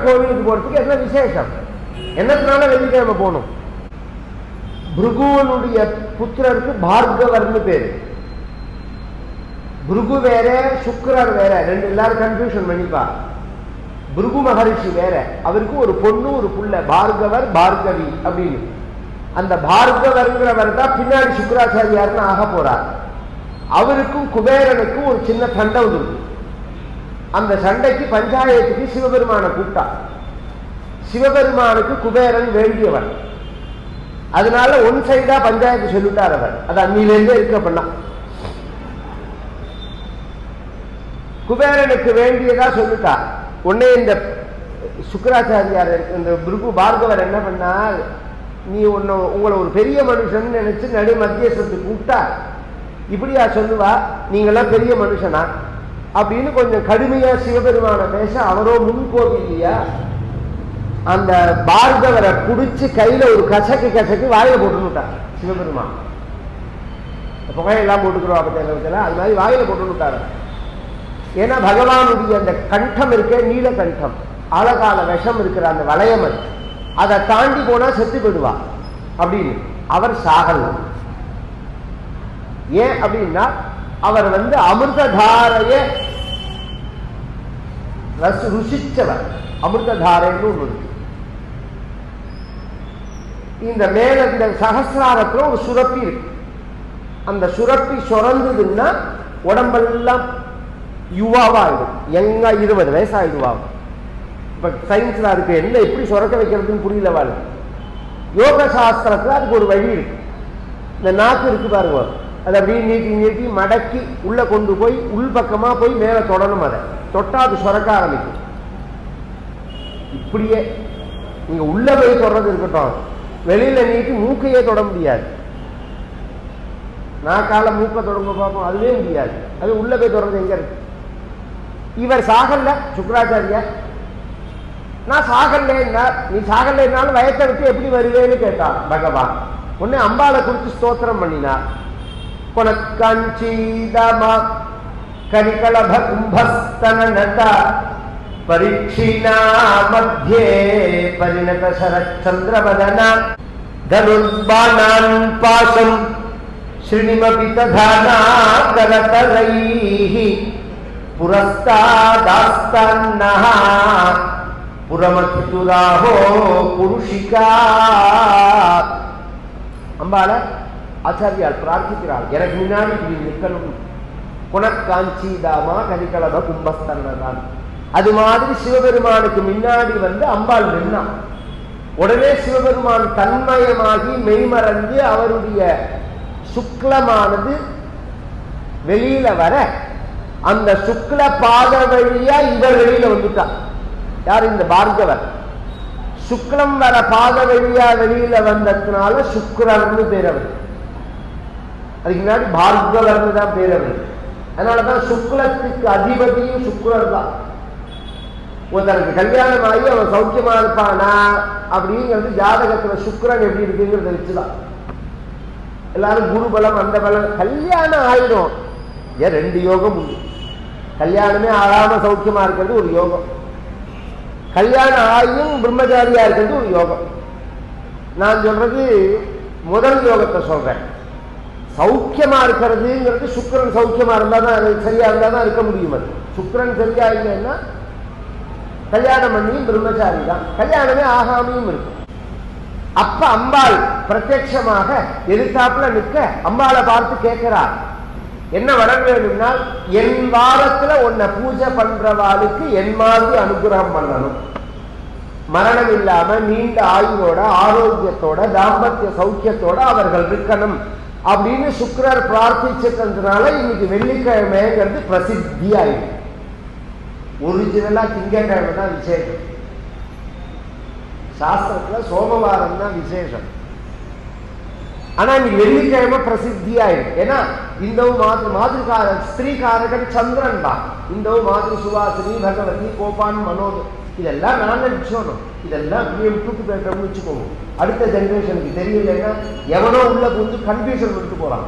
கோவிலுக்கு போறதுக்கு என்ன விசேஷம்? என்னத்தினால வெள்ளிக்கிழமை போகணும்? பிருகுவனுடைய புத்திரருக்கு பார்கவர்னு பேரு. பிருகு வேற, சுக்கிரர் வேற, ரெண்டு எல்லாரும் கன்ஃபியூஷன் பண்ணிப்பா. பிருகு மகரிஷி வேற, அவருக்கு ஒரு பொண்ணு ஒரு புள்ள, பார்கவர் பார்கவி அப்படின்னு. அந்த பார்கவர்ங்கிறவர் தான் பின்னாடி சுக்கராச்சாரியார்னு ஆக போறார். அவருக்கும் குபேரனுக்கும் ஒரு சின்ன சண்டை வந்துருக்கு. அந்த சண்டைக்கு பஞ்சாயத்துக்கு சிவபெருமான கூப்பிட்டா. சிவபெருமானுக்கு குபேரன் வேண்டியவர், அதனால ஒன் சைடா பஞ்சாயத்து சொல்லிட்டார் அவர். அது அன்னிலிருந்தே இருக்க பண்ணா. குபேரனுக்கு வேண்டியதா சொல்லிட்டார். உடனே இந்த சுக்கராச்சாரியார் இந்த பிருகு பார்கவர் என்ன பண்ணார், நீ உங்களை ஒரு பெரிய மனுஷன் நினைச்சு நடு மத்தியஸ்தத்துக்கு கூப்பிட்டா இப்படியா சொல்லுவா, நீங்களாம் பெரிய மனுஷனா அப்படின்னு கொஞ்சம் கடுமையா சிவபெருமான பேச, அவரோ முன்கோபி இல்லையா, அந்த பார்கவரை குடிச்சு கையில ஒரு கசக்கு வாயில போட்டுட்டார் சிவபெருமான். புகையெல்லாம் போட்டுக்கிறோம் அப்பத்துல, அது மாதிரி வாயில போட்டுட்டாரு. ஏன்னா பகவானுடைய அந்த கண்டம் இருக்க, நீல கண்டம், ஆழகால விஷம் இருக்கிற அந்த வளையம் அது, அதை தாண்டி போனா செத்து போயிடுவா அப்படின்னு. அவர் சாகல். ஏன் அப்படின்னா அவர் அமிர்ததாரைய ருசிச்சவர். அமிர்ததாரைன்னு ஒன்று இருக்கு. இந்த மேல இந்த சகசிராரத்துல ஒரு சுரப்பி இருக்கு. அந்த சுரப்பி சுரந்ததுன்னா உடம்பெல்லாம் யுவாவாயிடும். எங்க 20 வயசாயிடுவாங்க. இப்ப சயின்ஸ்ல அதுக்கு என்ன எப்படி சுரக்க வைக்கிறதுன்னு புரியல வாழ். யோக சாஸ்திரத்துல அதுக்கு ஒரு வழி இருக்கு. இந்த நாக்கு இருக்கு பாருங்க, அதை அப்படியே நீட்டி நீட்டி மடக்கி உள்ள கொண்டு போய் உள் பக்கமா போய் மேல தொடணும். அதை தொட்டா அது சுரக்க ஆரம்பிக்கும். இப்படியே நீங்க உள்ள போய் தொடர்றது இருக்கட்டும், வெளியில நீட்டி மூக்கையே தொட முடியாது. நாக்கால மூக்க தொடங்க பார்ப்போம், அதுவே முடியாது. அது உள்ள போய் தொடர்றது எங்க இருக்கு? இவர் சாகல்ல சுக்கராச்சாரியா. நான் சாகல்ல, நீ சாகல்லைனாலும் வயத்தை விட்டு எப்படி வருவேன்னு கேட்டார் பகவான். உடனே அம்பாளை குறித்து ஸ்தோத்திரம் பண்ணினார். கொனக்காஞ்சீதமா கரிகலப கும்பஸ்தன நட பரீட்சிணா மத்தியே பரிணத சரச்சந்திரவதனா தனுர்பாணான் பாசம் ஸ்ரீனிமபி ததானா கரதரைஹி புரஸ்தாதாஸ்தன்னஹ புரமதிதுராஹோ புருஷிகா. அம்பாள ஆச்சாரியால் பிரார்த்திக்கிறாள், எனக்கு முன்னாடி நிற்கணும். குணக்காஞ்சிதாமா கலிகலப கும்பஸ்தன்னதான். அது மாதிரி சிவபெருமானுக்கு முன்னாடி அம்பாள் நின்னா. உடனே சிவபெருமான் தன்மயமாகி மெய்மறந்து அவருடைய சுக்லமானது வெளியில வர, அந்த சுக்ல பாத வழியா இவர் வெளியில வந்துட்டார். யார்? இந்த பார்கவர். சுக்லம் வர பாத வழியா வெளியில வந்ததுனால சுக்கிரர்னு பேரவர். அதுக்கு முன்னாடி பார்கவர்னு தான் பேரவர். அதனாலதான் சுக்லத்துக்கு அதிபதியும் சுக்கிரர் தான். ஒருத்தருக்கு கல்யாணம் ஆகி அவன் சௌக்கியமா இருப்பானா அப்படிங்கிறது ஜாதகத்துல சுக்கிரன் எப்படி இருக்குங்கிறத வச்சுதான். எல்லாரும் குரு பலம் அந்த பலம். கல்யாணம் ஆயிடும், ஏன் 2 யோகம் உண்டு. கல்யாணமே ஆகாம சௌக்கியமா இருக்கிறது ஒரு யோகம், கல்யாணம் ஆகியும் பிரம்மச்சாரியா இருக்கிறது ஒரு யோகம். நான் சொல்றது முதல் யோகத்தை சொல்றேன். சௌக்கியமா இருக்கிறதுங்கிறது சுக்கிரன் சௌக்கியமா இருந்தா தான், அது சரியா இருந்தா தான் இருக்க முடியும். அது சுக்கிரன் சரியா இல்லைன்னா கல்யாணம் பண்ணியும் பிரம்மச்சாரி தான், கல்யாணமே ஆகாமையும் இருக்கும். அப்ப அம்பாள் பிரத்யட்சமாக எதிர்த்தாப்புல நிற்க அம்பாளை பார்த்து கேட்கிறார், என்ன வரம் வேணும்னா, என் வாரத்துல உன்னை பூஜை பண்றவாளுக்கு என் மாதிரி அனுகிரகம் பண்ணணும், மரணம் இல்லாம நீண்ட ஆயுளோட ஆரோக்கியத்தோட தாம்பத்திய சௌக்கியத்தோட அவர்கள் இருக்கணும் அப்படின்னு சுக்கிரர் பிரார்த்திச்சதுனால இன்னைக்கு வெள்ளிக்கிழமைங்கிறது பிரசித்தி ஆயிடுச்சு. ஒரிஜினலா திங்கட்கிழமை தான் விசேஷம். சாஸ்திரத்துல சோமவாரம் தான் விசேஷம். ஆனா இன்னைக்கு வெள்ளிக்கிழமை பிரசித்தி ஆயிடும். ஏன்னா இந்த மாதிரி ஸ்திரீகாரகன் சந்திரன் தான். இந்த மாதிரி சுவாசினி பகவதி கோபான் மனோஜ் இதெல்லாம் நான் நினைச்சோம். இதெல்லாம் விட்டுட்டு போயிட்டோம்னு வச்சுக்கோங்க. அடுத்த ஜெனரேஷனுக்கு தெரியலன்னா எவனோ உள்ள புரிஞ்சு கன்ஃபியூஷன் விட்டு போறான்.